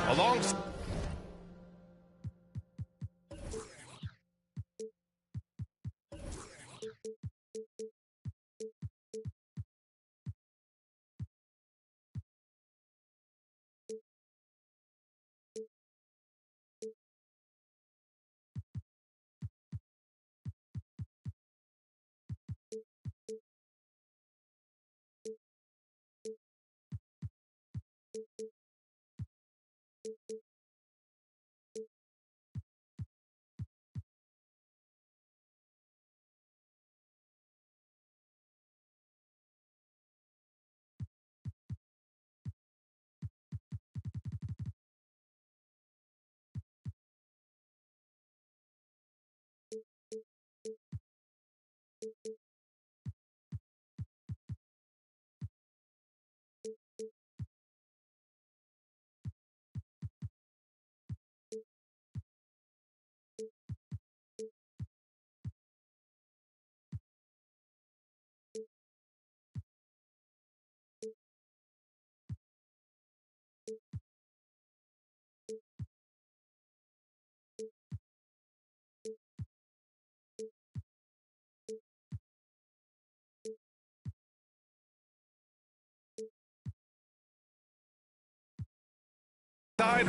Alongside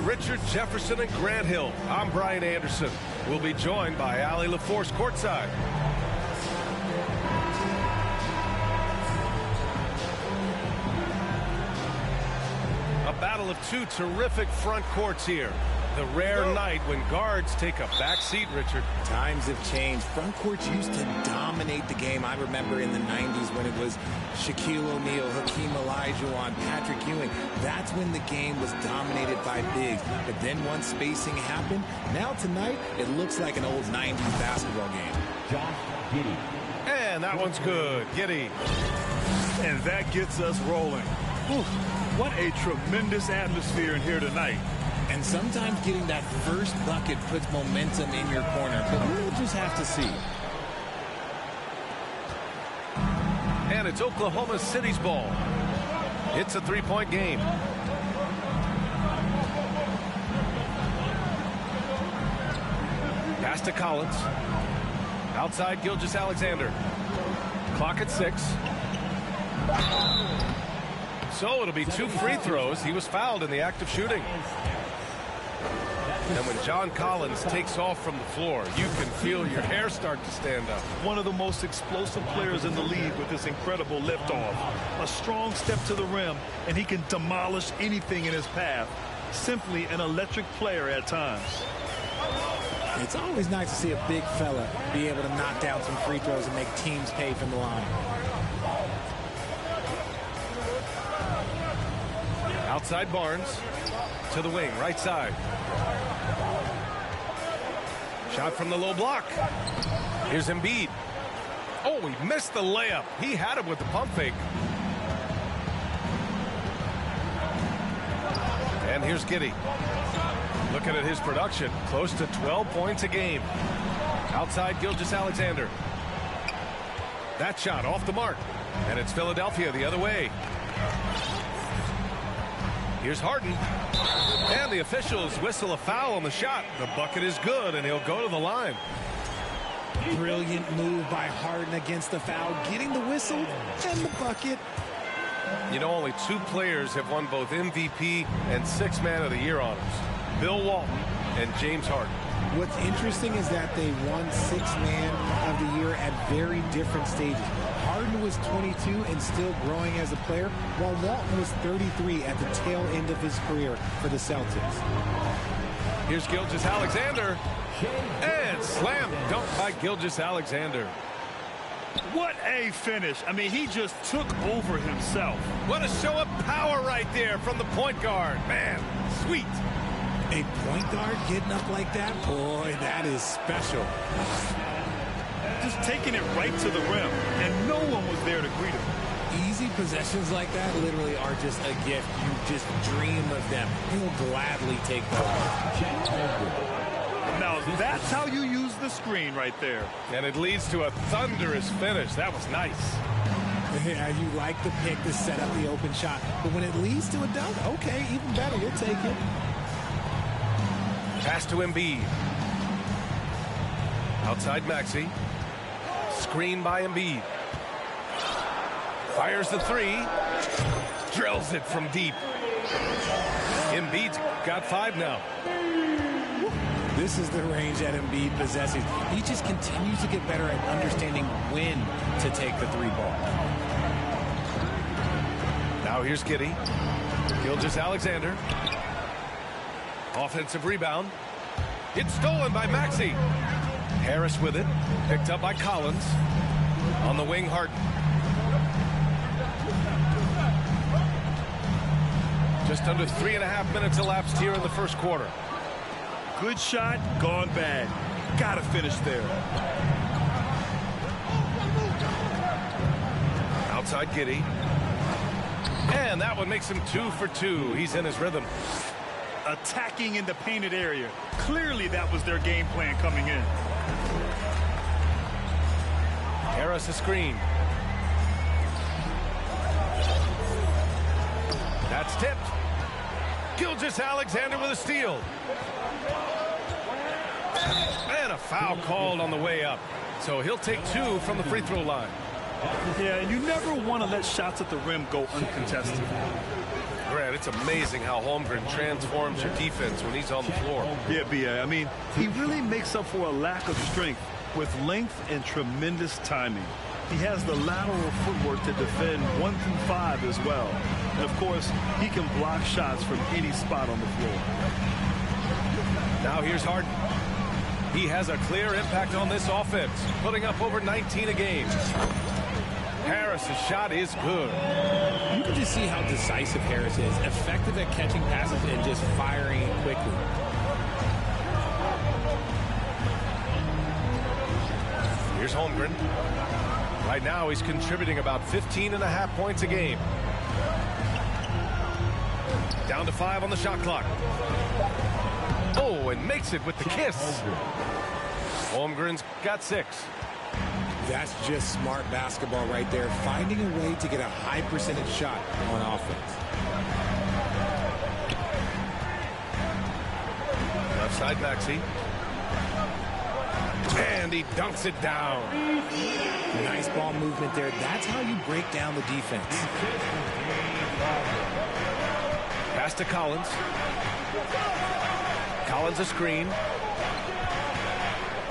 Richard Jefferson and Grant Hill, I'm Brian Anderson. We'll be joined by Allie LaForce courtside. A battle of two terrific front courts here. The rare night when guards take a back seat, Richard. Times have changed. Front courts used to dominate the game. I remember in the 90s when it was Shaquille O'Neal, Hakeem Olajuwon, Patrick Ewing. That's when the game was dominated by bigs. But then once spacing happened, now tonight it looks like an old 90s basketball game. Josh Giddey. And that one's good. Giddey. And that gets us rolling. Whew, what a tremendous atmosphere in here tonight. And sometimes getting that first bucket puts momentum in your corner, but we'll just have to see. And it's Oklahoma City's ball. It's a three-point game. Pass to Collins. Outside Gilgeous-Alexander. Clock at 6. So it'll be 2 free throws. He was fouled in the act of shooting. And when John Collins takes off from the floor, you can feel your hair start to stand up. One of the most explosive players in the league with this incredible liftoff. A strong step to the rim, and he can demolish anything in his path. Simply an electric player at times. It's always nice to see a big fella be able to knock down some free throws and make teams pay from the line. Outside Barnes to the wing, right side. Shot from the low block. Here's Embiid. Oh, he missed the layup. He had him with the pump fake. And here's Giddey. Looking at his production, close to 12 points a game. Outside Gilgeous-Alexander. That shot off the mark. And it's Philadelphia the other way. Here's Harden. And the officials whistle a foul on the shot. The bucket is good, and he'll go to the line. Brilliant move by Harden against the foul, getting the whistle and the bucket. You know, only 2 players have won both MVP and 6th Man of the Year honors. Bill Walton and James Harden. What's interesting is that they won 6th Man of the Year at very different stages. Harden was 22 and still growing as a player, while Walton was 33 at the tail end of his career for the Celtics. Here's Gilgeous-Alexander. And slam dunk by Gilgeous-Alexander. What a finish. I mean, he just took over himself. What a show of power right there from the point guard. Man, sweet. A point guard getting up like that? Boy, that is special. Just taking it right to the rim, and no one was there to greet him. Easy possessions like that literally are just a gift. You just dream of them. You will gladly take those. Now, that's how you use the screen right there. And it leads to a thunderous finish. That was nice. Yeah, you like the pick to set up the open shot. But when it leads to a dunk, okay, even better. You'll take it. Pass to Embiid. Outside Maxey. Screen by Embiid. Fires the three. Drills it from deep. Embiid's got 5 now. This is the range that Embiid possesses. He just continues to get better at understanding when to take the 3 ball. Now here's Giddey. Gilgeous-Alexander. Offensive rebound. It's stolen by Maxey. Harris with it. Picked up by Collins. On the wing, Harden. Just under 3.5 minutes elapsed here in the first quarter. Good shot, gone bad. Gotta finish there. Outside Giddey. And that one makes him 2 for 2. He's in his rhythm. Attacking in the painted area. Clearly that was their game plan coming in. Harris a screen. That's tipped. Gilgeous-Alexander with a steal. And a foul called on the way up. So he'll take 2 from the free throw line. Yeah, and you never want to let shots at the rim go uncontested. Grant, it's amazing how Holmgren transforms your defense when he's on the floor. Yeah, B.A. I mean, he really makes up for a lack of strength with length and tremendous timing. He has the lateral footwork to defend 1 through 5 as well. And, of course, he can block shots from any spot on the floor. Now here's Harden. He has a clear impact on this offense, putting up over 19 a game. Harris's shot is good. You can just see how decisive Harris is. Effective at catching passes and just firing it quickly. Here's Holmgren. Right now he's contributing about 15.5 points a game. Down to 5 on the shot clock. Oh, and makes it with the kiss. Holmgren's got 6. That's just smart basketball right there. Finding a way to get a high percentage shot on offense. Left side Maxey. And he dunks it down. Nice ball movement there. That's how you break down the defense. Pass to Collins. Collins a screen.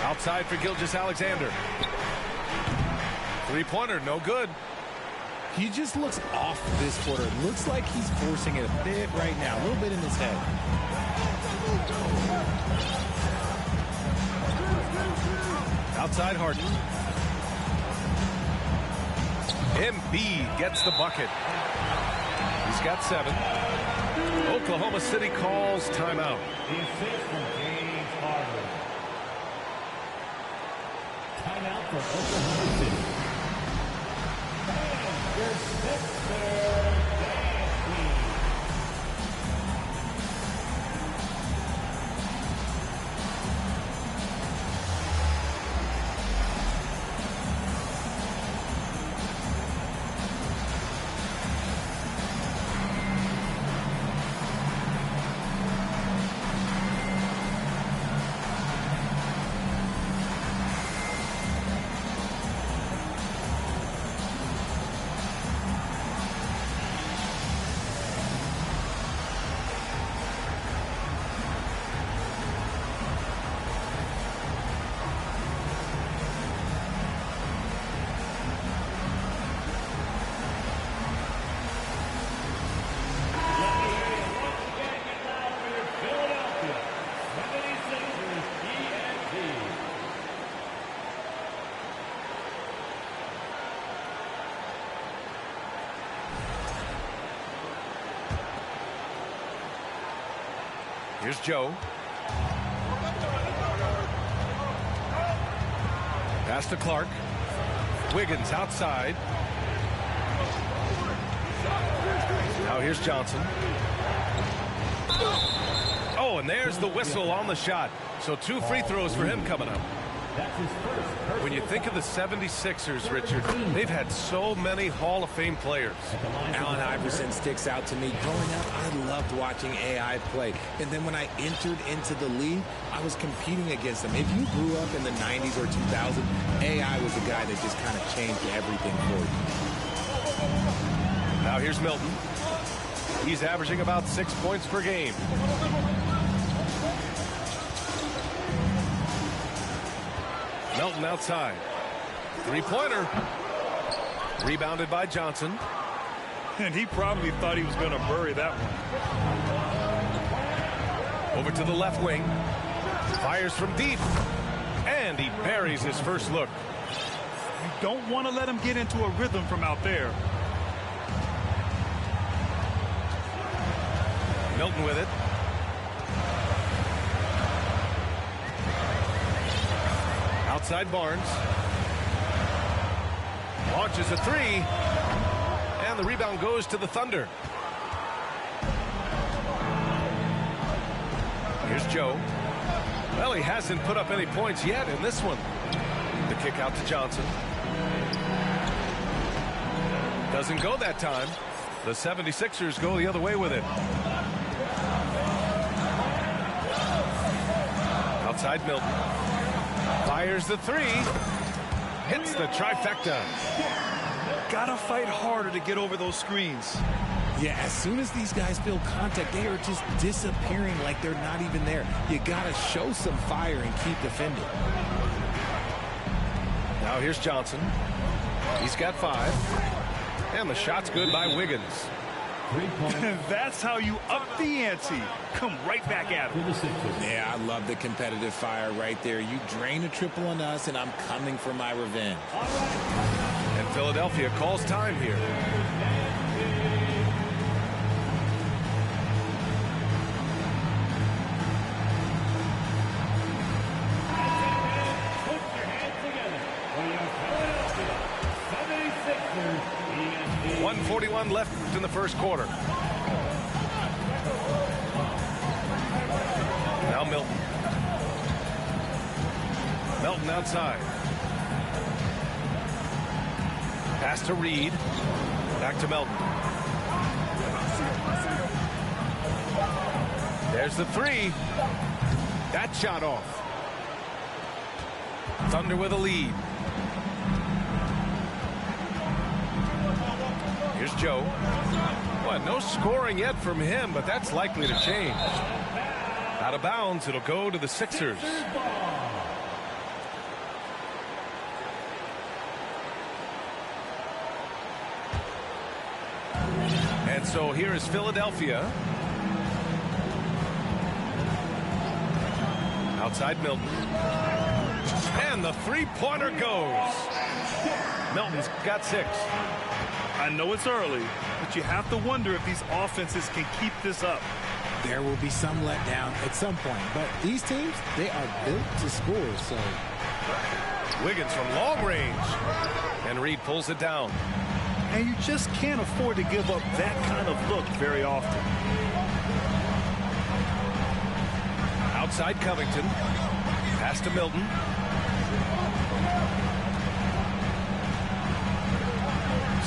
Outside for Gilgeous-Alexander. Three-pointer, no good. He just looks off this quarter. Looks like he's forcing it a bit right now. A little bit in his head. Outside Harden. Embiid gets the bucket. He's got 7. Oklahoma City calls timeout. The assist from James Harden. Timeout for Oklahoma City. Your sister. Here's Joe. Pass to Clark. Wiggins outside. Now here's Johnson. Oh, and there's the whistle on the shot. So 2 free throws for him coming up. That's his first. When you think of the 76ers, Richard, they've had so many Hall of Fame players. Allen Iverson sticks out to me. Growing up, I loved watching AI play. And then when I entered into the league, I was competing against him. If you grew up in the 90s or 2000s, AI was a guy that just kind of changed everything for you. Now here's Milton. He's averaging about 6 points per game. Milton outside. Three-pointer. Rebounded by Johnson. And he probably thought he was going to bury that one. Over to the left wing. Fires from deep. And he buries his first look. You don't want to let him get into a rhythm from out there. Milton with it. Outside Barnes. Launches a three. And the rebound goes to the Thunder. Here's Joe. Well, he hasn't put up any points yet in this one. The kick out to Johnson. Doesn't go that time. The 76ers go the other way with it. Outside Milton. Fires the three. Hits the trifecta. Gotta fight harder to get over those screens. Yeah, as soon as these guys feel contact, they are just disappearing like they're not even there. You gotta show some fire and keep defending. Now here's Johnson. He's got 5. And the shot's good by Wiggins. That's how you up the ante. Come right back at him. Yeah, I love the competitive fire right there. You drain a triple on us, and I'm coming for my revenge. And Philadelphia calls time here. Put your hands together for your Philadelphia 76ers. 1:41 left in the first quarter. Now Milton. Milton outside. Pass to Reed. Back to Milton. There's the three. That shot off. Thunder with a lead. Here's Joe. Well, no scoring yet from him, but that's likely to change. Out of bounds, it'll go to the Sixers. And so here is Philadelphia. Outside Milton. And the three-pointer goes. Milton's got 6. I know it's early, but you have to wonder if these offenses can keep this up. There will be some letdown at some point, but these teams, they are built to score, so. Wiggins from long range. And Reed pulls it down. And you just can't afford to give up that kind of look very often. Outside Covington. Pass to Milton.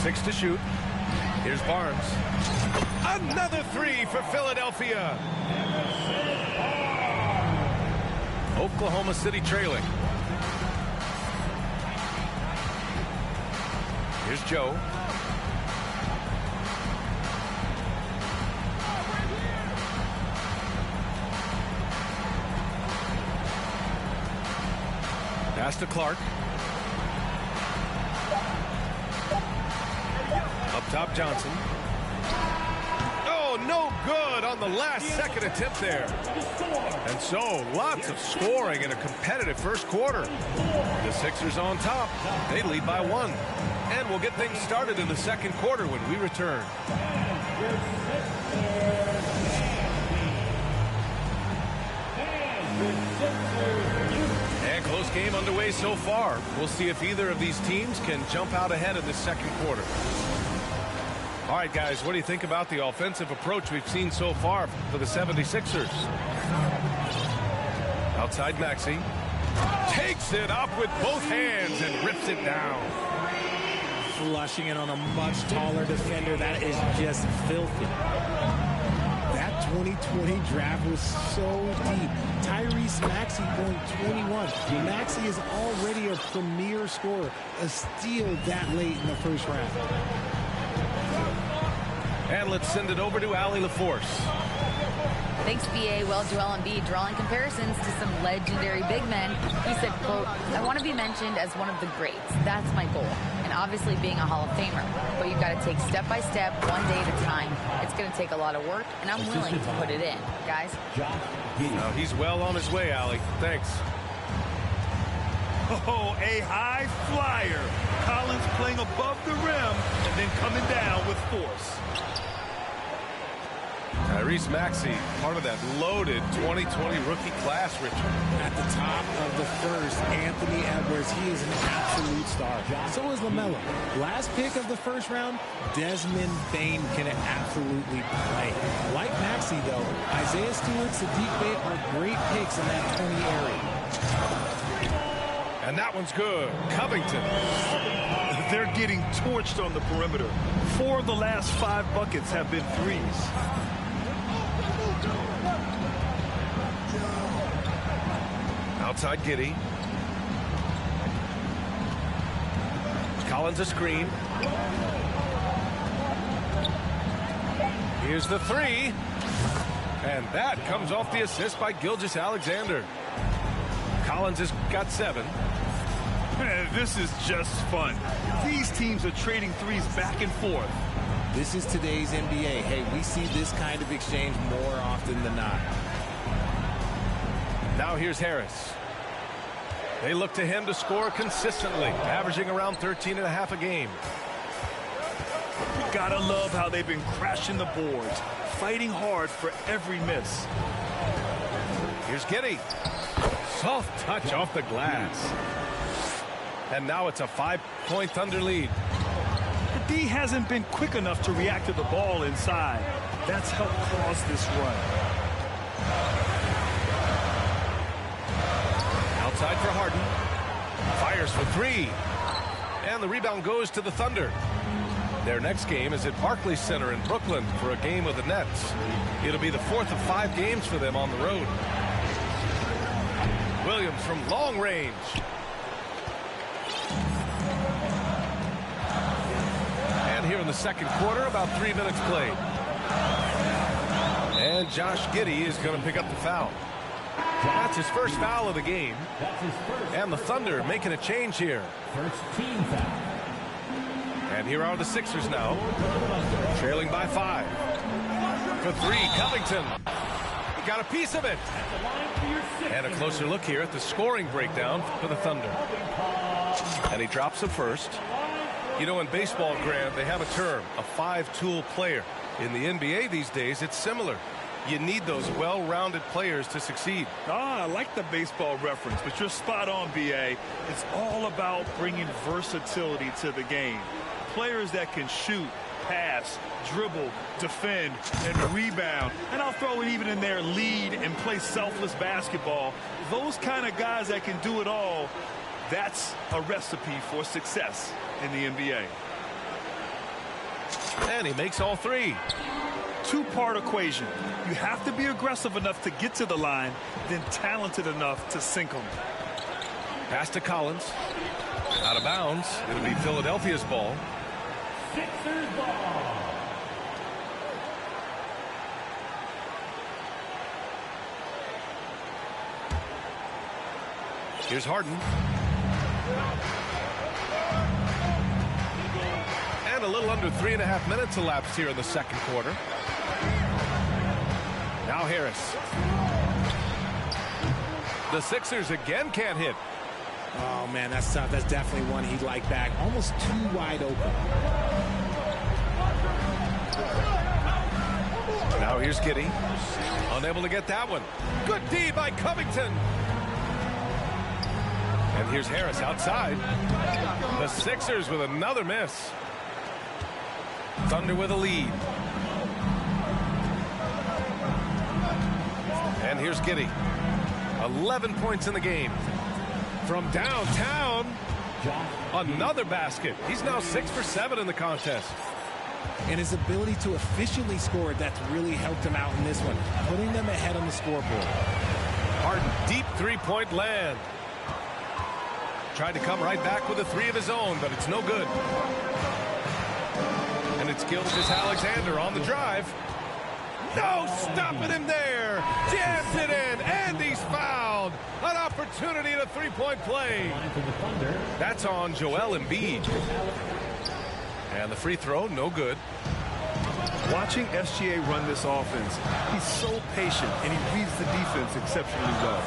Six to shoot. Here's Barnes. Another three for Philadelphia. Oklahoma City trailing. Here's Joe. Pass to Clark. Up top, Johnson. Oh, no good on the last second attempt there. And so, lots of scoring in a competitive first quarter. The Sixers on top. They lead by 1. And we'll get things started in the second quarter when we return. And close game underway so far. We'll see if either of these teams can jump out ahead in the second quarter. All right, guys, what do you think about the offensive approach we've seen so far for the 76ers? Outside Maxey. Takes it up with both hands and rips it down. Flushing it on a much taller defender. That is just filthy. That 2020 draft was so deep. Tyrese Maxey going 21. Maxey is already a premier scorer. A steal that late in the first round. And let's send it over to Allie LaForce. Thanks, BA. Well, Joel Embiid drawing comparisons to some legendary big men. He said, quote, "I want to be mentioned as one of the greats. That's my goal. And obviously being a Hall of Famer. But you've got to take step by step, one day at a time. It's going to take a lot of work, and I'm willing to put it in." Guys? He's well on his way, Allie. Thanks. Oh, a high flyer. Collins playing above the rim and then coming down with force. Tyrese Maxey, part of that loaded 2020 rookie class, Richard. At the top of the first, Anthony Edwards. He is an absolute star. So is LaMelo. Last pick of the first round, Desmond Bane can absolutely play. Like Maxey, though, Isaiah Stewart, Sadiq Bey are great picks in that 20 area. And that one's good. Covington. They're getting torched on the perimeter. 4 of the last 5 buckets have been threes. Outside Giddey. Collins a screen. Here's the three. And that comes off the assist by Gilgeous-Alexander. Collins has got 7. Man, this is just fun. These teams are trading threes back and forth. This is today's NBA. Hey, we see this kind of exchange more often than not. Now here's Harris. They look to him to score consistently, averaging around 13.5 a game. You gotta love how they've been crashing the boards, fighting hard for every miss. Here's Giddey. Soft touch off the glass. And now it's a 5-point Thunder lead. The D hasn't been quick enough to react to the ball inside. That's helped cause this run. Outside for Harden. Fires for 3. And the rebound goes to the Thunder. Their next game is at Barclays Center in Brooklyn for a game with the Nets. It'll be the 4th of 5 games for them on the road. Williams from long range. And here in the second quarter, about 3 minutes played. And Josh Giddey is going to pick up the foul. That's his first foul of the game. And the Thunder making a change here. First team foul. And here are the Sixers now, trailing by 5. For 3, Covington. He got a piece of it. And a closer look here at the scoring breakdown for the Thunder. And he drops the first. You know, in baseball, Graham, they have a term, a 5-tool player. In the NBA these days, it's similar. You need those well-rounded players to succeed. I like the baseball reference, but you're spot on, B.A. It's all about bringing versatility to the game. Players that can shoot, pass, dribble, defend, and rebound. And I'll throw it even in there, lead and play selfless basketball. Those kind of guys that can do it all, that's a recipe for success in the NBA. And he makes all 3. Two-part equation. You have to be aggressive enough to get to the line, then talented enough to sink them. Pass to Collins. Out of bounds. It'll be Philadelphia's ball. Sixers ball. Here's Harden. And a little under 3.5 minutes elapsed here in the second quarter. Now Harris. The Sixers again can't hit. Oh, man, that's tough. That's definitely one he'd like back. Almost too wide open. Now here's Giddey. Unable to get that one. Good D by Covington. And here's Harris outside. The Sixers with another miss. Thunder with a lead. And here's Giddey. 11 points in the game. From downtown, another basket. He's now 6 for 7 in the contest. And his ability to efficiently score, that's really helped him out in this one, putting them ahead on the scoreboard. Harden, deep three-point land. Tried to come right back with a three of his own, but it's no good. And it's Gilgeous-Alexander on the drive. No stopping him there. Jams it in, and he's fouled. An opportunity at a three-point play. That's on Joel Embiid. And the free throw, no good. Watching SGA run this offense, he's so patient, and he reads the defense exceptionally well.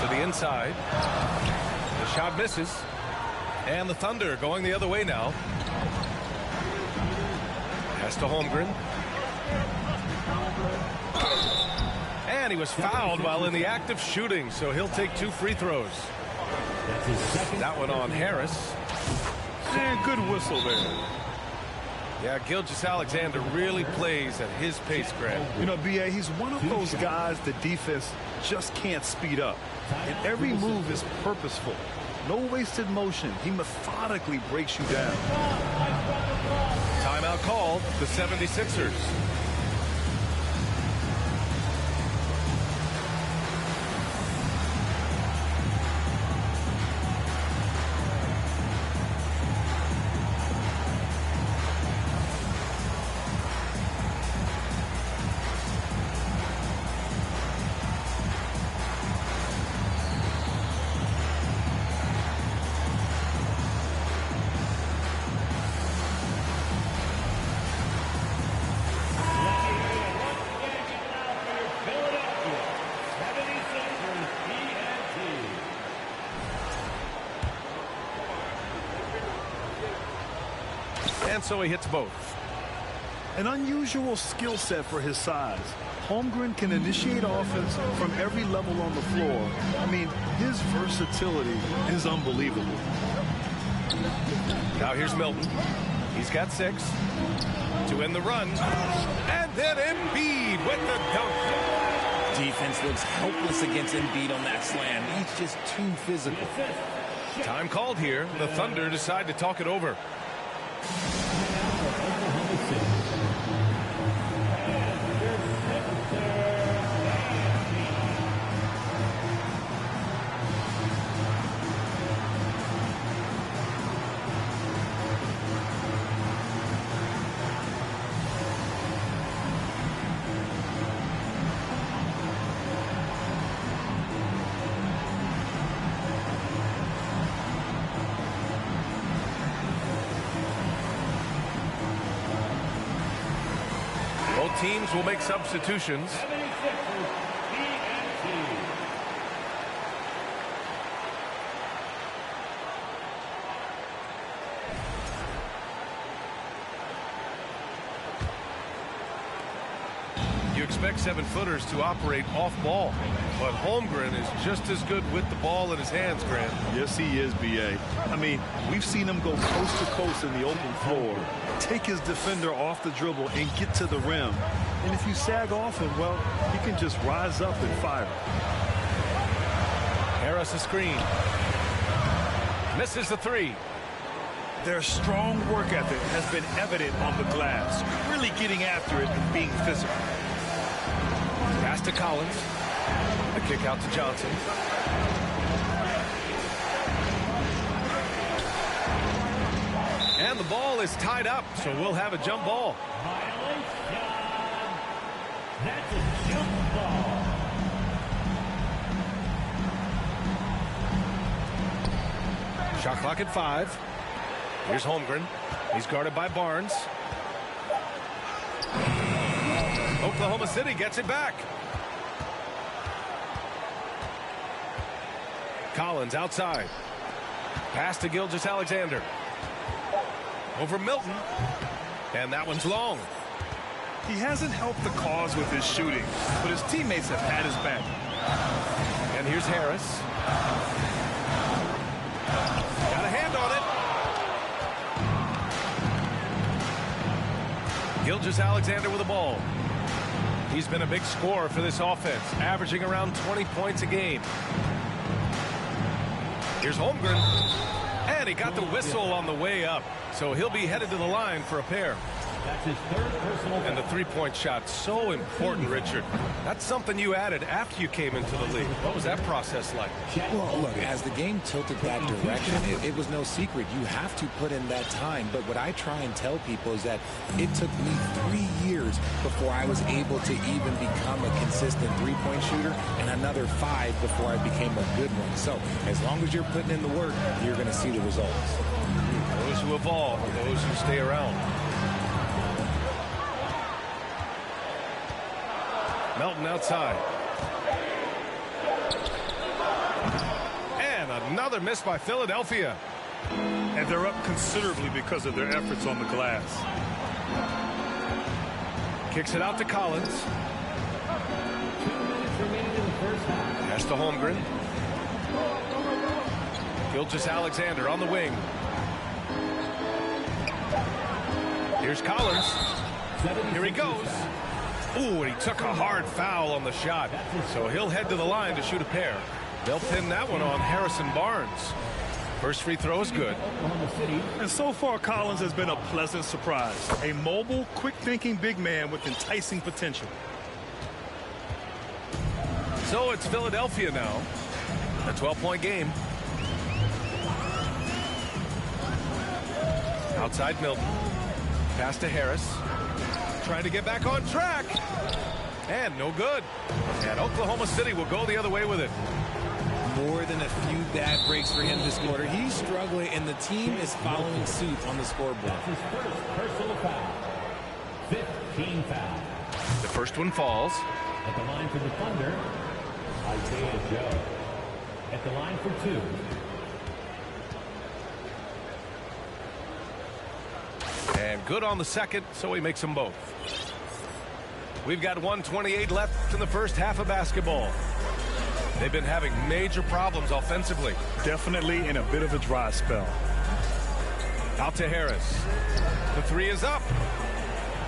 To the inside. The shot misses. And the Thunder going the other way now. Pass to Holmgren. And he was fouled while in the act of shooting, so he'll take 2 free throws. That one on Harris. And good whistle there. Yeah, Gilgeous-Alexander really plays at his pace, Grant. You know, B.A., he's one of those guys the defense just can't speed up. And every move is purposeful. No wasted motion. He methodically breaks you down. Timeout called, the 76ers. And so he hits both. An unusual skill set for his size. Holmgren can initiate offense from every level on the floor. I mean, his versatility is unbelievable. Now here's Milton. He's got 6 to end the run. And then Embiid with the dunk. Defense looks helpless against Embiid on that slam. He's just too physical. Time called here. The Thunder decide to talk it over. Both teams will make substitutions. You expect 7-footers to operate off ball, but Holmgren is just as good with the ball in his hands, Grant. Yes, he is, B.A. I mean, we've seen him go coast to coast in the open floor, take his defender off the dribble and get to the rim. And if you sag off him, well, he can just rise up and fire. Harris a screen. Misses the 3. Their strong work ethic has been evident on the glass, really getting after it and being physical. Pass to Collins. A kick out to Johnson. And the ball is tied up, so we'll have a jump ball. That's a jump ball. Shot clock at 5. Here's Holmgren. He's guarded by Barnes. Oklahoma City gets it back. Collins outside. Pass to Gilgeous-Alexander. Over Milton. And that one's long. He hasn't helped the cause with his shooting, but his teammates have had his back. And here's Harris. Got a hand on it. Gilgeous-Alexander with the ball. He's been a big scorer for this offense, averaging around 20 points a game. Here's Holmgren. And he got the whistle on the way up. So he'll be headed to the line for a pair. That's his third personal And the three-point shot, so important, Richard. That's something you added after you came into the league. What was that process like? Well, look, as the game tilted that direction, it was no secret. You have to put in that time. But what I try and tell people is that it took me 3 years before I was able to even become a consistent three-point shooter, and another 5 before I became a good one. So as long as you're putting in the work, you're going to see the results. Those who evolve, those who stay around. Melton outside. And another miss by Philadelphia. And they're up considerably because of their efforts on the glass. Kicks it out to Collins. 2 minutes remaining in the first half. Pass to Holmgren. Gilgeous-Alexander on the wing. Here's Collins. Here he goes. Ooh, and he took a hard foul on the shot. So he'll head to the line to shoot a pair. They'll pin that one on Harrison Barnes. First free throw is good. And so far, Collins has been a pleasant surprise. A mobile, quick-thinking big man with enticing potential. So it's Philadelphia now. A 12-point game. Outside Milton. Pass to Harris. Trying to get back on track. And no good. And Oklahoma City will go the other way with it. More than a few bad breaks for him this quarter. He's struggling, and the team is following suit on the scoreboard. That's his first personal foul. 15 fouls. The first one falls. At the line for the Thunder, Isaiah Joe. At the line for 2. And good on the second, so he makes them both. We've got 1:28 left in the first half of basketball. They've been having major problems offensively. Definitely in a bit of a dry spell. Out to Harris. The three is up.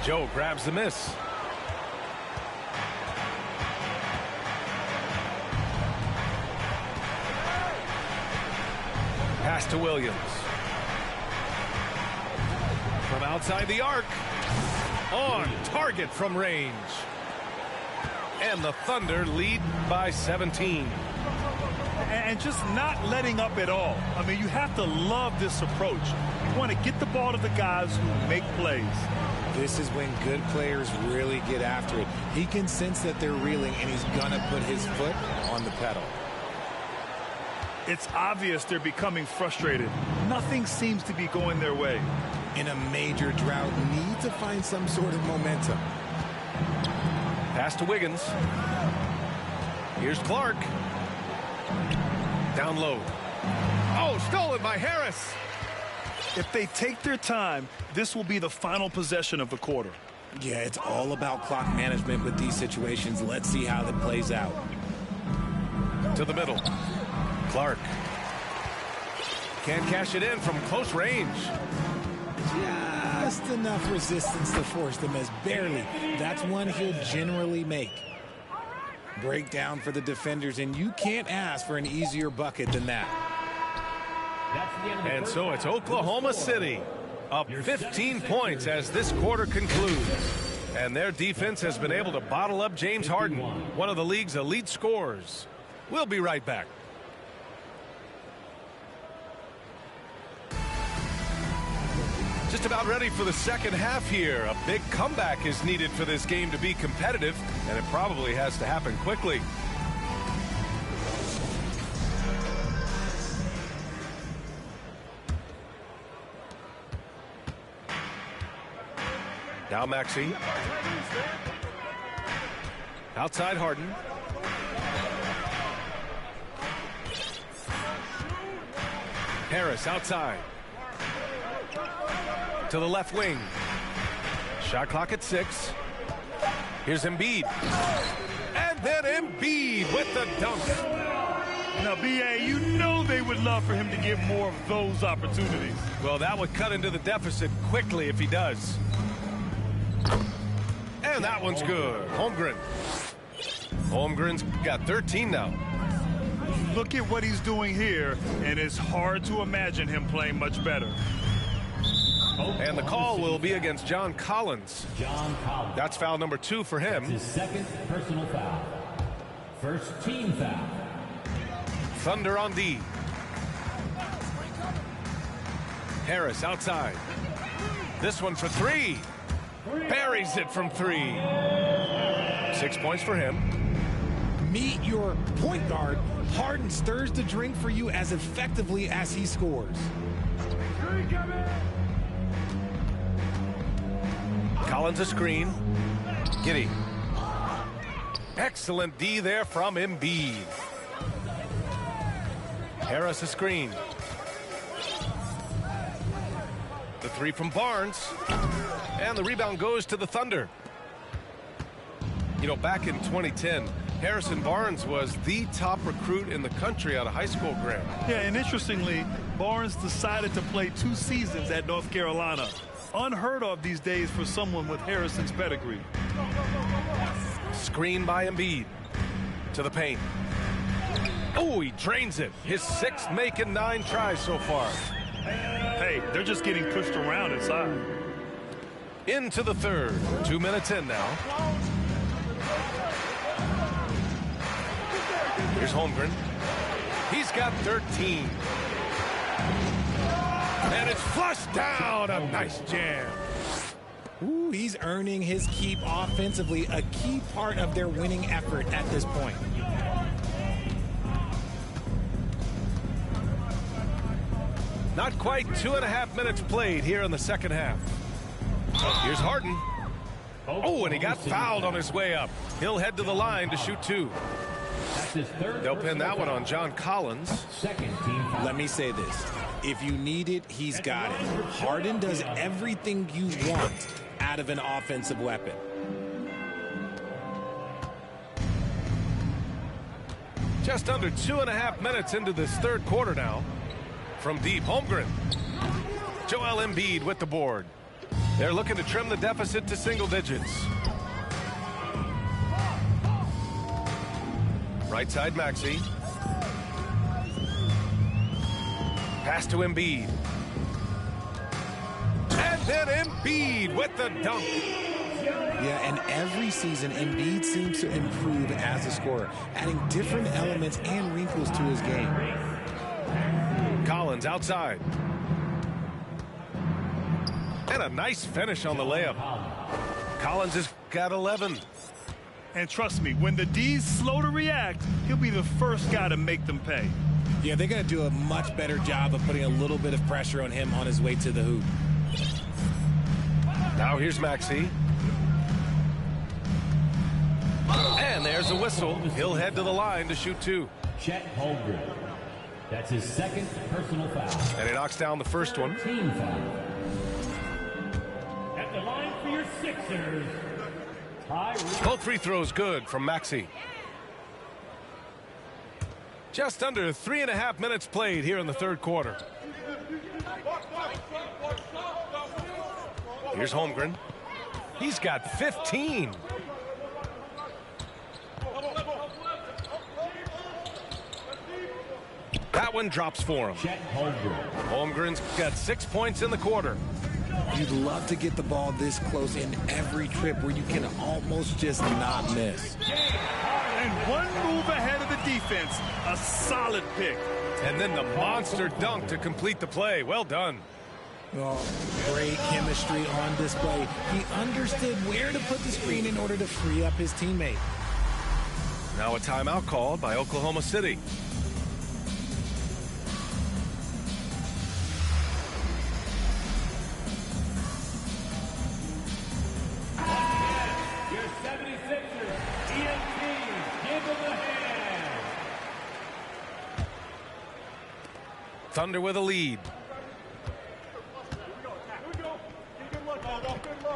Joe grabs the miss. Pass to Williams. From outside the arc. On target from range. And the Thunder lead by 17. And just not letting up at all. I mean, you have to love this approach. You want to get the ball to the guys who make plays. This is when good players really get after it. He can sense that they're reeling, and he's going to put his foot on the pedal. It's obvious they're becoming frustrated. Nothing seems to be going their way. In a major drought, need to find some sort of momentum. Pass to Wiggins. Here's Clark. Down low. Oh, stolen by Harris. If they take their time, this will be the final possession of the quarter. Yeah, it's all about clock management with these situations. Let's see how that plays out. To the middle. Clark. Can't cash it in from close range. Just enough resistance to force the miss. Barely. That's one he'll generally make. Breakdown for the defenders, and you can't ask for an easier bucket than that. And so it's Oklahoma City up 15 points as this quarter concludes. And their defense has been able to bottle up James Harden, one of the league's elite scorers. We'll be right back. Just about ready for the second half here. A big comeback is needed for this game to be competitive, and it probably has to happen quickly. Now Maxey. Outside Harden. Harris outside. To the left wing. Shot clock at 6. Here's Embiid. And then Embiid with the dunk. Now, B.A., you know they would love for him to get more of those opportunities. Well, that would cut into the deficit quickly if he does. And And that one's good. Holmgren. Holmgren's got 13 now. Look at what he's doing here, and it's hard to imagine him playing much better. And the call will be against John Collins. John Collins. That's foul number 2 for him. His second personal foul. First team foul. Thunder on D. Harris outside. This one for 3. Buries it from 3. 6 points for him. Meet your point guard. Harden stirs the drink for you as effectively as he scores. Collins a screen. Giddey. Excellent D there from Embiid. Harris a screen. The 3 from Barnes. And the rebound goes to the Thunder. You know, back in 2010, Harrison Barnes was the top recruit in the country out of high school, Graham. Yeah, and interestingly, Barnes decided to play 2 seasons at North Carolina. Unheard of these days for someone with Harrison's pedigree. Screen by Embiid. To the paint. Oh, he drains it. His 6th make in 9 tries so far. Hey, they're just getting pushed around inside. Into the 3rd. 2 minutes in now. Here's Holmgren. He's got 13. And it's flushed down. A nice jam. Ooh, he's earning his keep offensively, a key part of their winning effort at this point. Not quite 2.5 minutes played here in the second half. Here's Harden. Oh, and he got fouled on his way up. He'll head to the line to shoot 2. They'll pin that one on John Collins. Second team foul. Let me say this. If you need it, he's got it. Harden does everything you want out of an offensive weapon. Just under 2.5 minutes into this 3rd quarter now. From deep, Holmgren. Joel Embiid with the board. They're looking to trim the deficit to single digits. Right side, Maxey. Pass to Embiid. And then Embiid with the dunk. Yeah, and every season, Embiid seems to improve as a scorer, adding different elements and wrinkles to his game. Collins outside. And a nice finish on the layup. Collins has got 11. And trust me, when the D's slow to react, he'll be the first guy to make them pay. Yeah, they're going to do a much better job of putting a little bit of pressure on him on his way to the hoop. Now here's Maxey. And there's a whistle. He'll head to the line to shoot 2. Chet Holmgren. That's his second personal foul. And he knocks down the first one. Team foul. At the line for your Sixers, Tyrese. Both free throws good from Maxey. Just under 3.5 minutes played here in the 3rd quarter. Here's Holmgren. He's got 15. That one drops for him. Chet Holmgren. Holmgren's got 6 points in the quarter. You'd love to get the ball this close in every trip where you can almost just not miss. And one move ahead of the defense. A solid pick. And then the monster dunk to complete the play. Well done. Well, great chemistry on display. He understood where to put the screen in order to free up his teammate. Now a timeout called by Oklahoma City. Your 76ers, EMT, give them a hand. Thunder with a lead.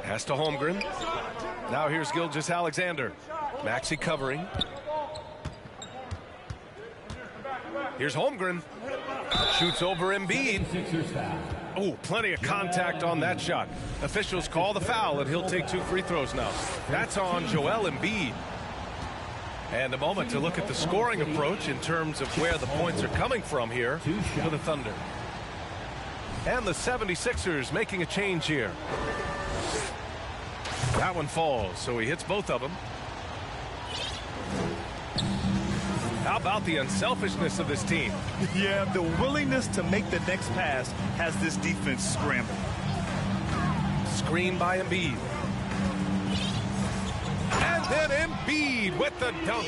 Pass to Holmgren. Now here's Gilgeous-Alexander. Maxey covering. Here's Holmgren. Shoots over Embiid. Sixers foul. Oh, plenty of contact on that shot. Officials call the foul, and he'll take 2 free throws now. That's on Joel Embiid. And a moment to look at the scoring approach in terms of where the points are coming from here for the Thunder. And the 76ers making a change here. That one falls, so he hits both of them. How about the unselfishness of this team? Yeah, the willingness to make the next pass has this defense scrambling. Screen by Embiid. And then Embiid with the dunk.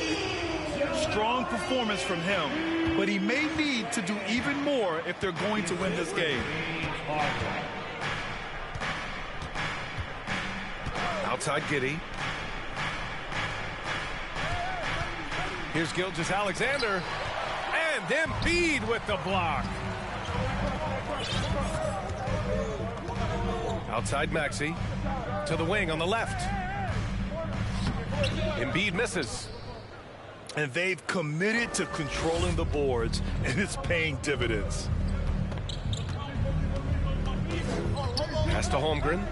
Strong performance from him, but he may need to do even more if they're going to win this game. Outside Giddey. Here's Gilgeous-Alexander. And Embiid with the block. Outside Maxey. To the wing on the left. Embiid misses. And they've committed to controlling the boards, and it's paying dividends. Pass to Holmgren.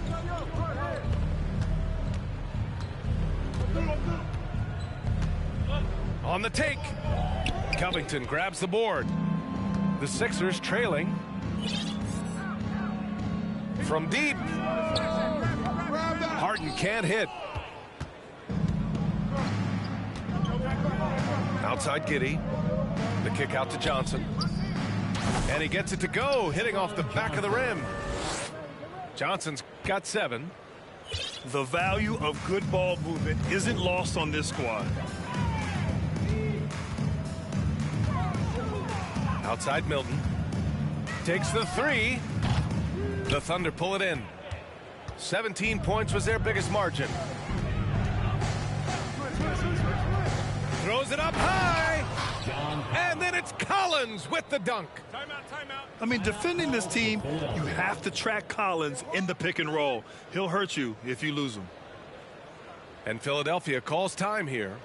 On the take. Covington grabs the board. The Sixers trailing. From deep. Harden can't hit. Outside Giddey. The kick out to Johnson. And he gets it to go, hitting off the back of the rim. Johnson's got 7. The value of good ball movement isn't lost on this squad. Outside Milton. Takes the 3. The Thunder pull it in. 17 points was their biggest margin. Throws it up high. And then it's Collins with the dunk. I mean, defending this team, you have to track Collins in the pick and roll. He'll hurt you if you lose him. And Philadelphia calls time here.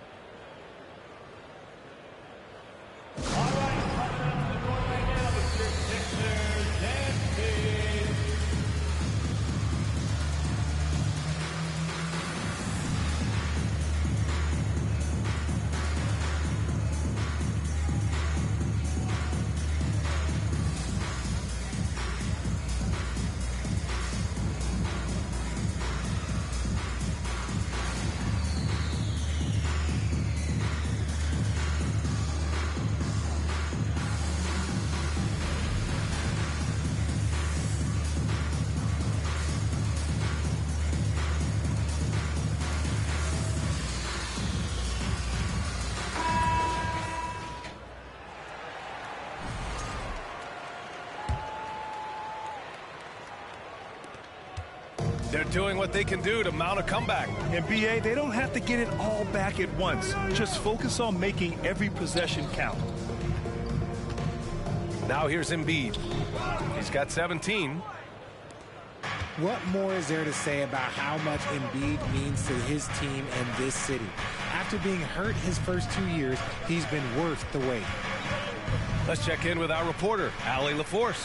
They're doing what they can do to mount a comeback. And BA, they don't have to get it all back at once. Just focus on making every possession count. Now here's Embiid. He's got 17. What more is there to say about how much Embiid means to his team and this city? After being hurt his first 2 years, he's been worth the wait. Let's check in with our reporter, Allie LaForce.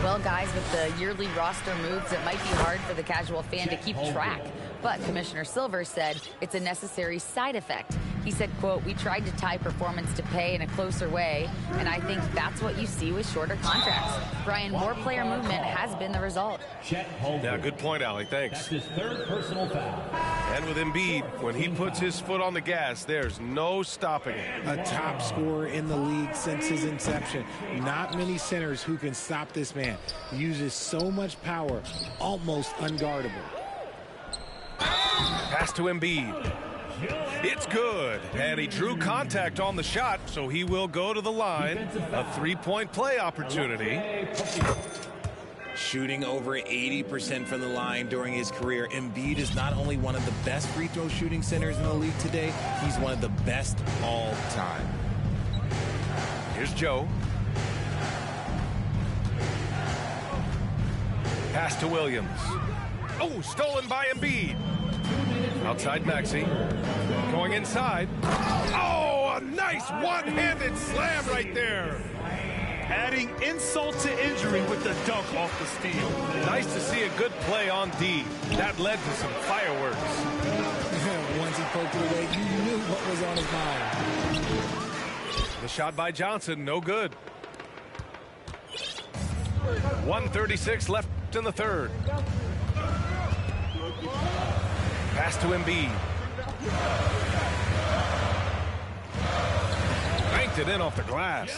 Well, guys, with the yearly roster moves, it might be hard for the casual fan to keep track. But Commissioner Silver said it's a necessary side effect. He said, quote, "We tried to tie performance to pay in a closer way, and I think that's what you see with shorter contracts." Brian, more player movement has been the result. Yeah, good point, Allie. Thanks. That's his 3rd personal foul. And with Embiid, when he puts his foot on the gas, there's no stopping it. A top scorer in the league since his inception. Not many centers who can stop this man. He uses so much power, almost unguardable. Pass to Embiid. It's good. And he drew contact on the shot, so he will go to the line. A 3-point play opportunity. Shooting over 80% from the line during his career, Embiid is not only one of the best free throw shooting centers in the league today, he's one of the best all time. Here's Joe. Pass to Williams. Oh, stolen by Embiid. Outside Maxey. Going inside. Oh, a nice one-handed slam right there. adding insult to injury with the dunk off the steal. Nice to see a good play on D. That led to some fireworks. Once he poked it away, you knew what was on his mind. The shot by Johnson, no good. 1:36 left in the third. Pass to Embiid. Banked it in off the glass.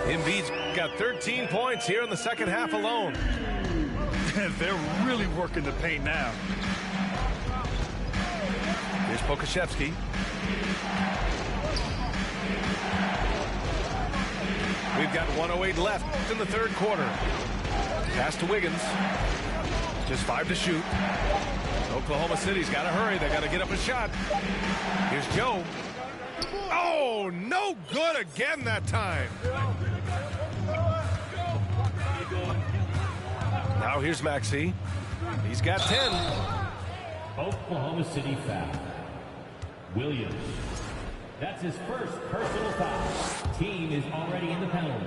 Embiid's got 13 points here in the second half alone. They're really working the paint now. Here's Pokusevski. We've got 1:08 left in the third quarter. Pass to Wiggins. Just 5 to shoot. Oklahoma City's got to hurry. They got to get up a shot. Here's Joe. Oh, no good again that time. Now here's Maxey. He's got 10. Oklahoma City foul. Williams. That's his first personal foul. Team is already in the penalty.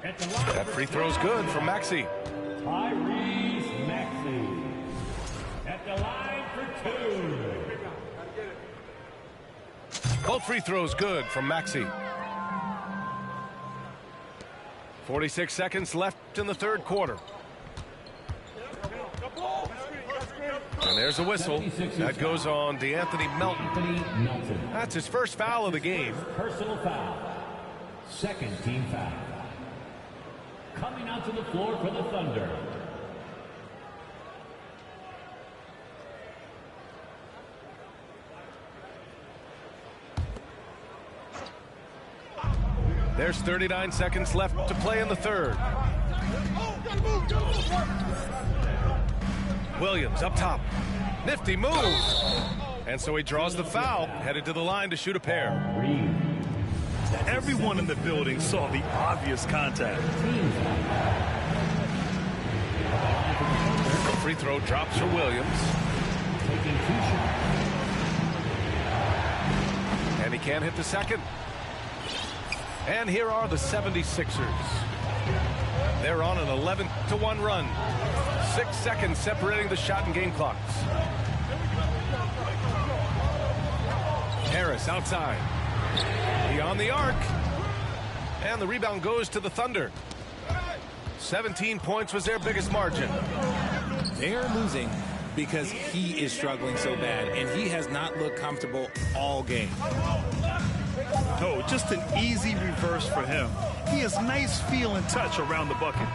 At the line That free throw's good from Maxey. Tyrese Maxey. At the line for 2. Both free throws good from Maxey. 46 seconds left in the third quarter. And there's a whistle. That goes on DeAnthony Melton. That's his first foul of the game. Personal foul. Second team foul. Coming out to the floor for the Thunder. There's 39 seconds left to play in the third. Williams up top. Nifty move. And so he draws the foul, headed to the line to shoot a pair. Everyone in the building saw the obvious contact. The free throw drops for Williams. And he can't hit the second. And here are the 76ers. They're on an 11-1 run. 6 seconds separating the shot and game clocks. Harris outside. Beyond the arc. And the rebound goes to the Thunder. 17 points was their biggest margin. They are losing because he is struggling so bad, and he has not looked comfortable all game. Oh, just an easy reverse for him. He has nice feel and touch around the bucket.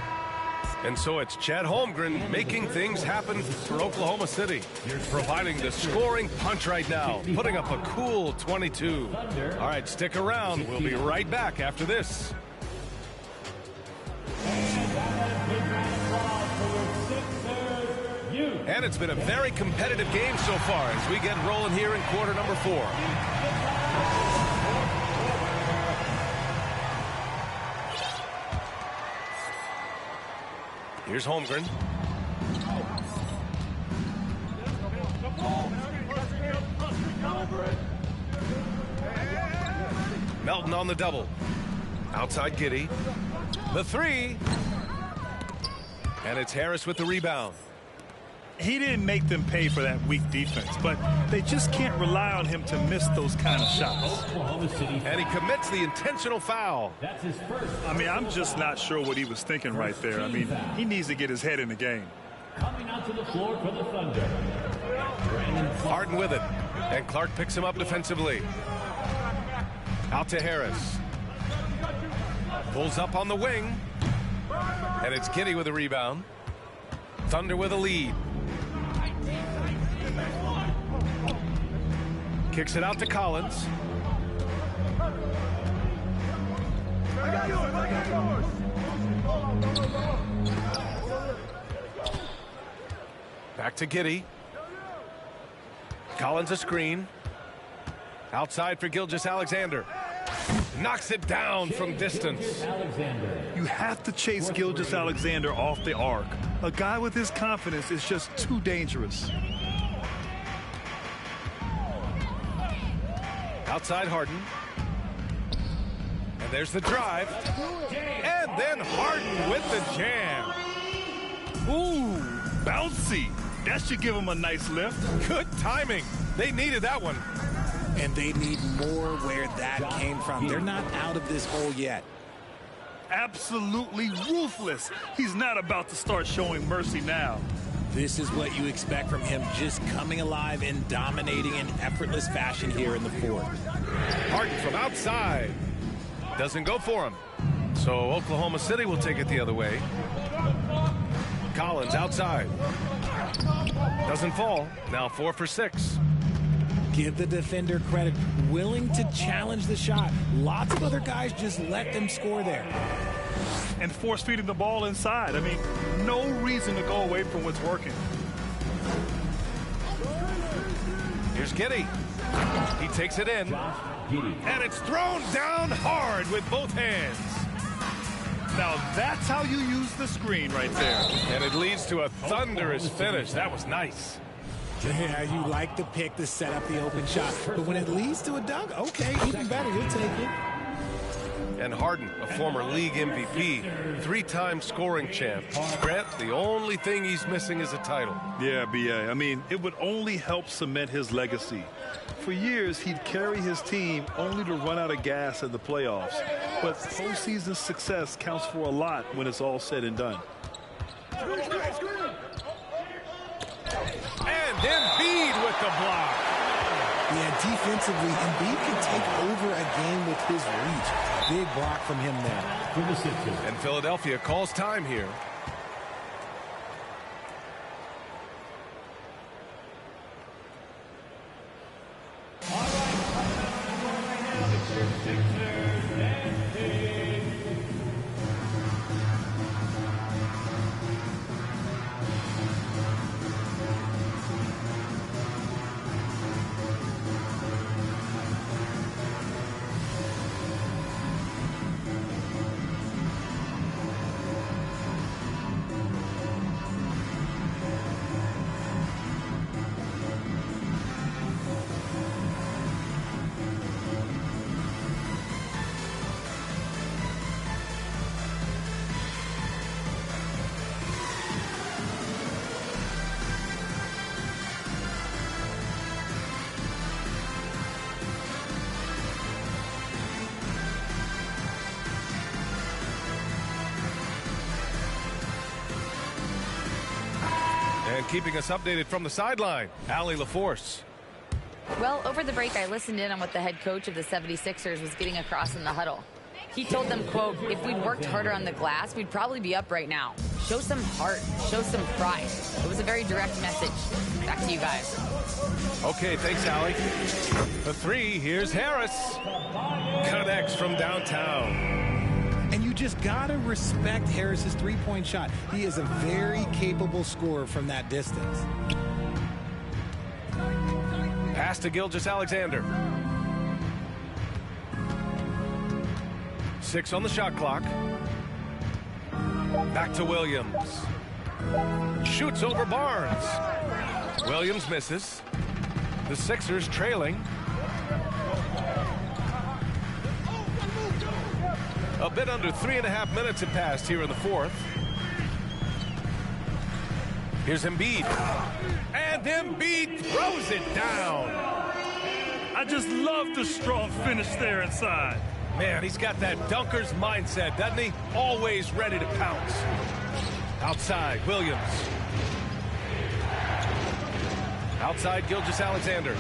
And so it's Chet Holmgren making things happen for Oklahoma City, providing the scoring punch right now, putting up a cool 22. All right, stick around. We'll be right back after this. And it's been a very competitive game so far as we get rolling here in quarter number 4. Here's Holmgren. Melton on the double. Outside Giddey. The three. And it's Harris with the rebound. He didn't make them pay for that weak defense, but they just can't rely on him to miss those kind of shots. And he commits the intentional foul. That's his first. I mean, I'm just not sure what he was thinking right there. I mean, he needs to get his head in the game. Coming out to the floor for the Thunder. Harden with it. And Clark picks him up defensively. Out to Harris. Pulls up on the wing. And it's Giddey with a rebound. Thunder with a lead. Kicks it out to Collins. Back to Giddey. Collins a screen. Outside for Gilgeous-Alexander. Knocks it down from distance. You have to chase Gilgeous-Alexander off the arc. A guy with his confidence is just too dangerous. Outside Harden. And there's the drive. And then Harden with the jam. Ooh, bouncy. That should give him a nice lift. Good timing. They needed that one. And they need more where that came from. They're not out of this hole yet. Absolutely ruthless. He's not about to start showing mercy now. This is what you expect from him, just coming alive and dominating in effortless fashion here in the fourth. Harden from outside. Doesn't go for him. So Oklahoma City will take it the other way. Collins outside. Doesn't fall. Now 4 for 6. Give the defender credit. Willing to challenge the shot. Lots of other guys just let them score there. And force feeding the ball inside. I mean, no reason to go away from what's working. Here's Giddey. He takes it in. And it's thrown down hard with both hands. Now that's how you use the screen right there. And it leads to a thunderous finish. That was nice. Yeah, you like the pick to set up the open shot. But when it leads to a dunk, okay, even better, you'll take it. And Harden, a former league MVP, 3-time scoring champ. Grant, the only thing he's missing is a title. Yeah, B.A. I mean, it would only help cement his legacy. For years, he'd carry his team only to run out of gas in the playoffs. But postseason success counts for a lot when it's all said and done. And Embiid with the block. Yeah, defensively, Embiid can take over a game with his reach. Big block from him there. And Philadelphia calls time here. And keeping us updated from the sideline, Allie LaForce. Well, over the break, I listened in on what the head coach of the 76ers was getting across in the huddle. He told them, quote, if we'd worked harder on the glass, we'd probably be up right now. Show some heart. Show some pride. It was a very direct message. Back to you guys. Okay, thanks, Allie. The 3, here's Harris. Connects from downtown. And you just got to respect Harris's three-point shot. He is a very capable scorer from that distance. Pass to Gilgeous-Alexander. 6 on the shot clock. Back to Williams. Shoots over Barnes. Williams misses. The Sixers trailing. A bit under 3.5 minutes have passed here in the fourth. Here's Embiid. And Embiid throws it down. I just love the strong finish there inside. Man, he's got that dunker's mindset, doesn't he? Always ready to pounce. Outside, Williams. Outside, Gilgeous-Alexander.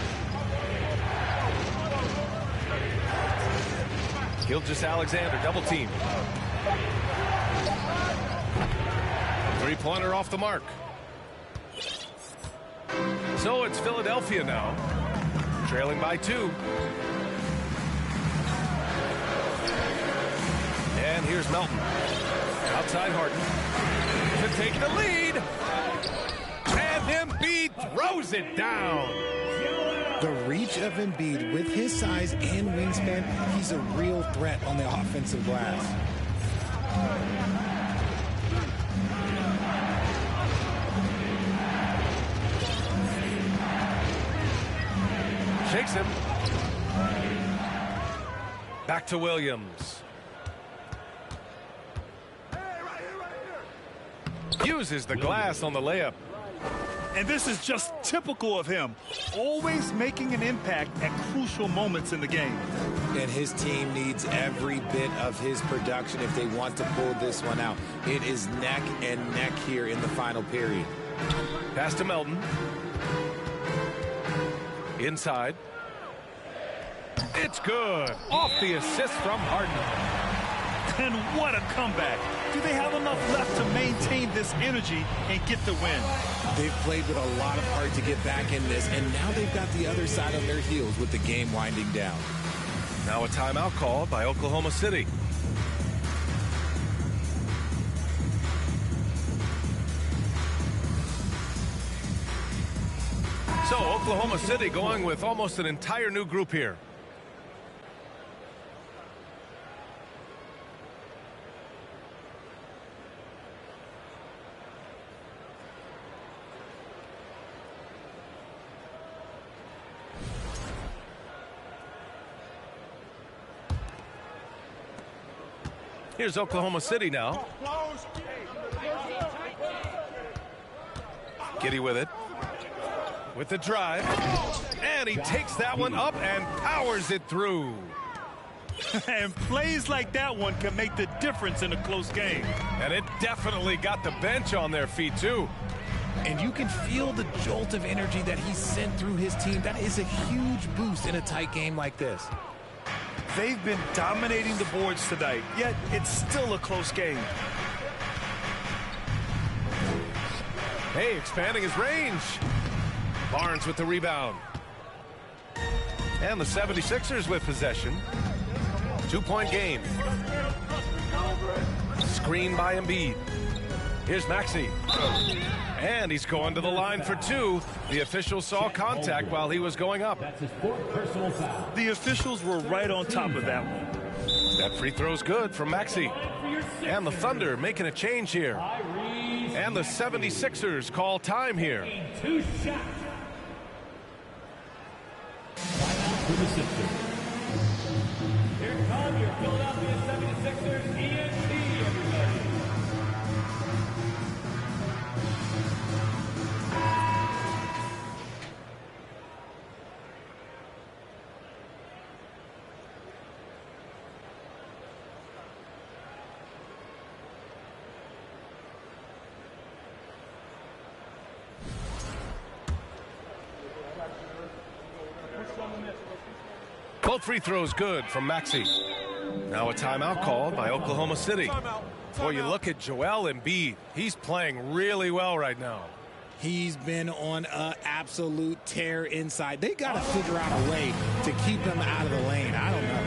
Gilgeous-Alexander, double team. Three-pointer off the mark. So it's Philadelphia now, trailing by 2. And here's Melton. Outside Harden to take the lead. And Embiid throws it down. The reach of Embiid with his size and wingspan, he's a real threat on the offensive glass. Shakes him. Back to Williams. Uses the glass on the layup. And this is just typical of him, always making an impact at crucial moments in the game. And his team needs every bit of his production if they want to pull this one out. It is neck and neck here in the final period. Pass to Melton. Inside. It's good. Off the assist from Harden. And what a comeback. Do they have enough left to maintain this energy and get the win? They've played with a lot of heart to get back in this, and now they've got the other side on their heels with the game winding down. Now a timeout called by Oklahoma City. So Oklahoma City going with almost an entire new group here. Here's Oklahoma City now. Giddey with it. With the drive. And he takes that one up and powers it through. And plays like that one can make the difference in a close game. And it definitely got the bench on their feet, too. And you can feel the jolt of energy that he sent through his team. That is a huge boost in a tight game like this. They've been dominating the boards tonight, yet it's still a close game. Hey, expanding his range. Barnes with the rebound. And the 76ers with possession. 2-point game. Screen by Embiid. Here's Maxey. And he's going to the line for two. The official saw contact while he was going up. That's his fourth personal foul. The officials were right on top of that one. That free throw's good from Maxey. And the Thunder making a change here. And the 76ers call time here. 2 shots. Timeout for the Sixers. Here come your Philadelphia 76ers ENT, everybody. Both free throws good from Maxey. Now a timeout called by Oklahoma City. Boy, you look at Joel Embiid. He's playing really well right now. He's been on an absolute tear inside. They got to figure out a way to keep him out of the lane. I don't know.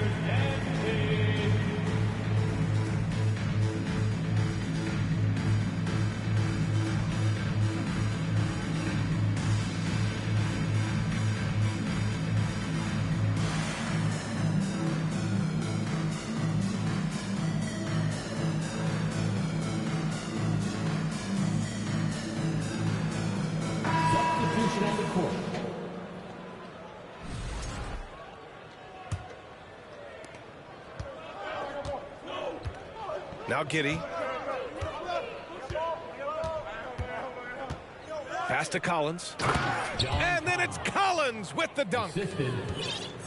On the court. Now Giddey. Pass to Collins. And then it's Collins with the dunk.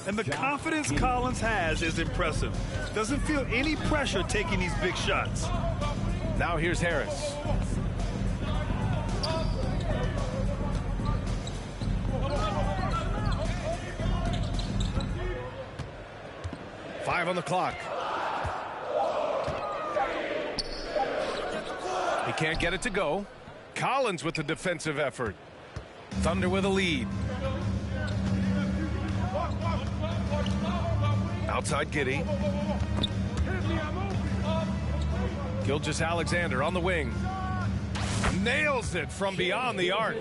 And the confidence Collins has is impressive. Doesn't feel any pressure taking these big shots. Now here's Harris. Five on the clock. He can't get it to go. Collins with the defensive effort. Thunder with a lead. Outside Giddey. Gilgeous-Alexander on the wing. Nails it from beyond the arc.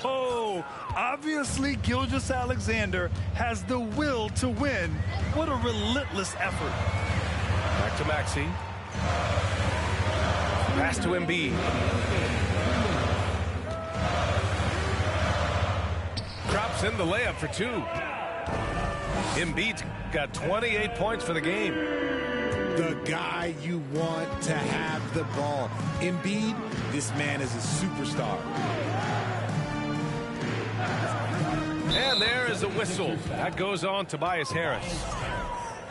Oh, obviously Gilgeous-Alexander has the will to win. What a relentless effort. Back to Maxey. Pass to Embiid. Drops in the layup for two. Embiid's got 28 points for the game. The guy you want to have the ball. Embiid, this man is a superstar. And there is a whistle. That goes on Tobias Harris.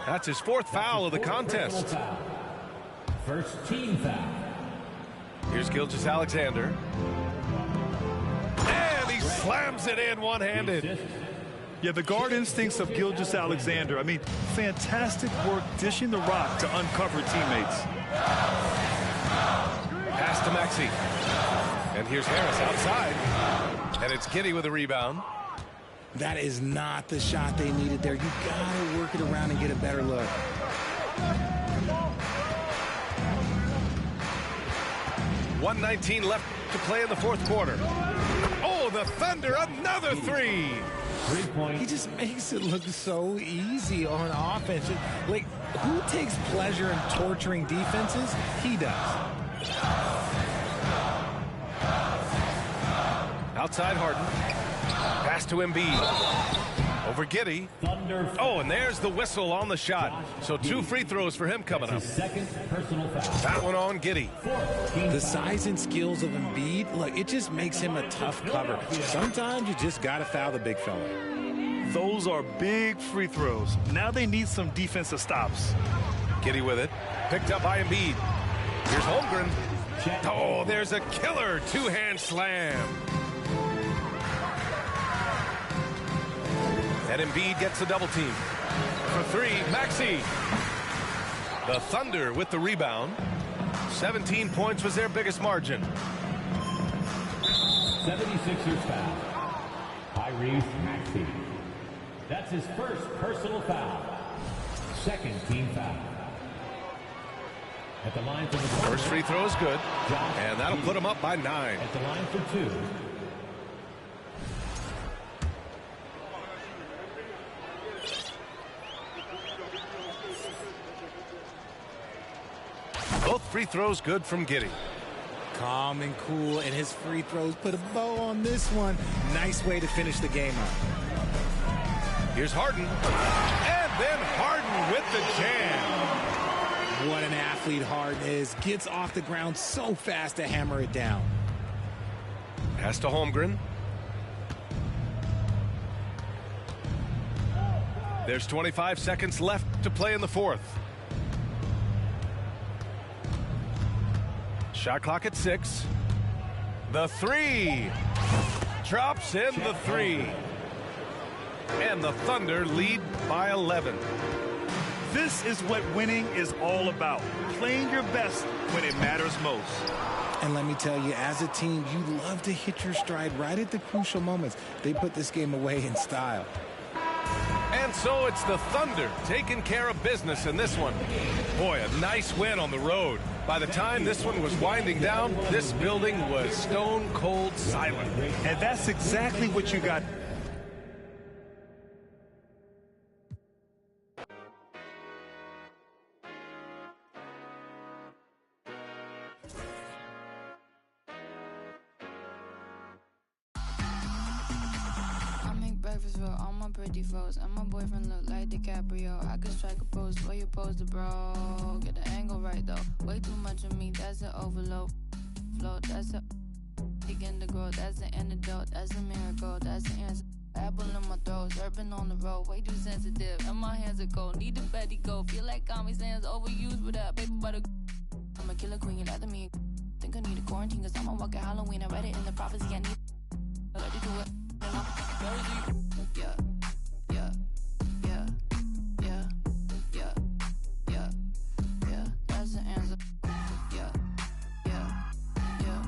That's his 4th foul of the contest. First team foul. Here's Gilgeous-Alexander. And he slams it in one-handed. Yeah, the guard instincts of Gilgeous-Alexander. I mean, fantastic work dishing the rock to uncover teammates. Pass to Maxey. And here's Harris outside. And it's Giddey with a rebound. That is not the shot they needed there. You got to work it around and get a better look. .119 left to play in the 4th quarter. Oh, the Thunder, another 3. He just makes it look so easy on offense. Like, who takes pleasure in torturing defenses? He does. Outside Harden. Pass to Embiid. Over Giddey. Oh, and there's the whistle on the shot. So 2 free throws for him coming up. Second personal foul. That one on Giddey. The size and skills of Embiid, look, it just makes him a tough cover. Sometimes you just got to foul the big fella. Those are big free throws. Now they need some defensive stops. Giddey with it. Picked up by Embiid. Here's Holmgren. Oh, there's a killer 2-hand slam. And Embiid gets a double team. For 3, Maxey. The Thunder with the rebound. 17 points was their biggest margin. 76ers foul. Tyrese Maxey. That's his first personal foul. Second team foul. At the line for the first free throw is good. And that'll put him up by 9. At the line for 2. Both free throws good from Giddey. Calm and cool, and his free throws put a bow on this one. Nice way to finish the game up. Here's Harden. And then Harden with the jam. What an athlete Harden is. Gets off the ground so fast to hammer it down. Pass to Holmgren. There's 25 seconds left to play in the 4th. Shot clock at 6. The 3. Drops in the 3. And the Thunder lead by 11. This is what winning is all about. Playing your best when it matters most. And let me tell you, as a team, you love to hit your stride right at the crucial moments. They put this game away in style. And so it's the Thunder taking care of business in this one. Boy, a nice win on the road. By the time this one was winding down, this building was stone cold silent. And that's exactly what you got. All my pretty foes and my boyfriend look like DiCaprio. I could strike a pose for you pose the bro. Get the angle right though. Way too much of me, that's an overload. Flow, that's a begin to grow. That's an antidote, that's a miracle, that's the answer. Apple in my throat, surfing on the road. Way too sensitive, and my hands are cold. Need a Betty go. Feel like Comic Sans overused without paper butter. I'm a killer queen, you're after me. Think I need a quarantine, cause I'm a walking Halloween. I read it in the prophecy, I need I like to do it. Yeah, yeah, yeah, yeah, yeah, yeah, yeah, that's the answer. Yeah, yeah, yeah,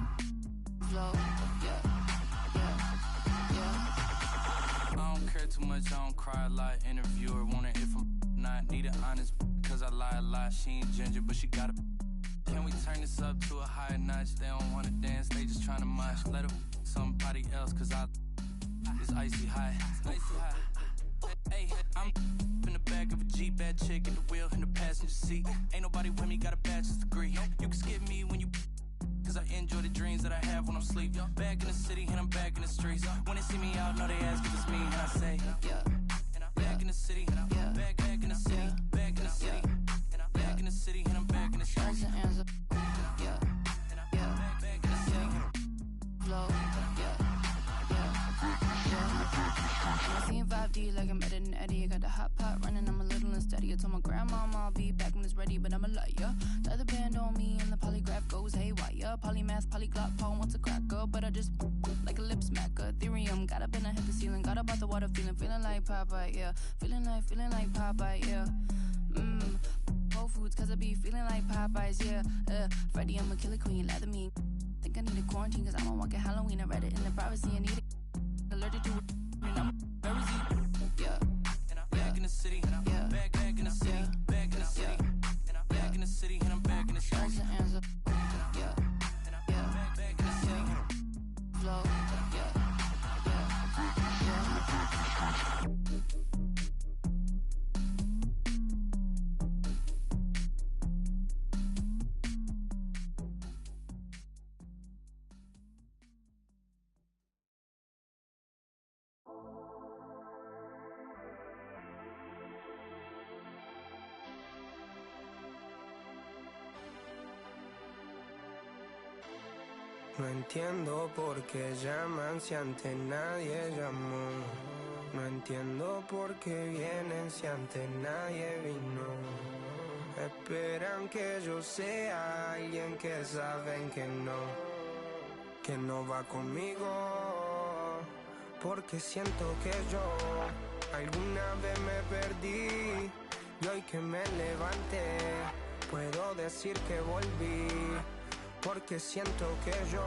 flow, yeah, yeah, yeah. I don't care too much, I don't cry a lot. Interviewer wanna hear from not need it honest, cause I lie a lot. She ain't ginger, but she got a. Can we turn this up to a higher notch? They don't wanna dance, they just tryna mosh. Let her somebody else, cause it's icy high. Hey, I'm in the back of a Jeep, bad chick at the wheel in the passenger seat. Ain't nobody with me, got a bachelor's degree. You can skip me when you, cause I enjoy the dreams that I have when I'm asleep. Back in the city and I'm back in the streets. When they see me out, know they ask if it's me, and I say, yeah. Back in the city, back in the city, back in the city, back in the city. 5D like I'm Ed and Eddie. I got the hot pot running, I'm a little unsteady. I told my grandmama I'll be back when it's ready, but I'm a liar. Tie the band on me and the polygraph goes haywire. Polymath, polyglot, Paul wants a cracker, but I just like a lip smacker. Ethereum, got up and I hit the ceiling. Got up out the water, feeling like Popeye, yeah. Feeling like Popeye, yeah. Whole Foods, cause I be feeling like Popeyes, yeah. Freddie, I'm a killer queen, lather me. Think I need a quarantine, cause I'm a walking Halloween. I read it in the privacy, I need it. Allergic to it, and I'm very yeah. And I'm back in the city, and I'm back in the city, back in the city, and I'm back in the city, and I'm back in the city. Answer, yeah, back in the city. Flow, yeah. No entiendo por qué llaman si antes nadie llamó. No entiendo por qué vienen si antes nadie vino. Esperan que yo sea alguien que saben que no va conmigo. Porque siento que yo alguna vez me perdí y hoy que me levanté puedo decir que volví. Porque siento que yo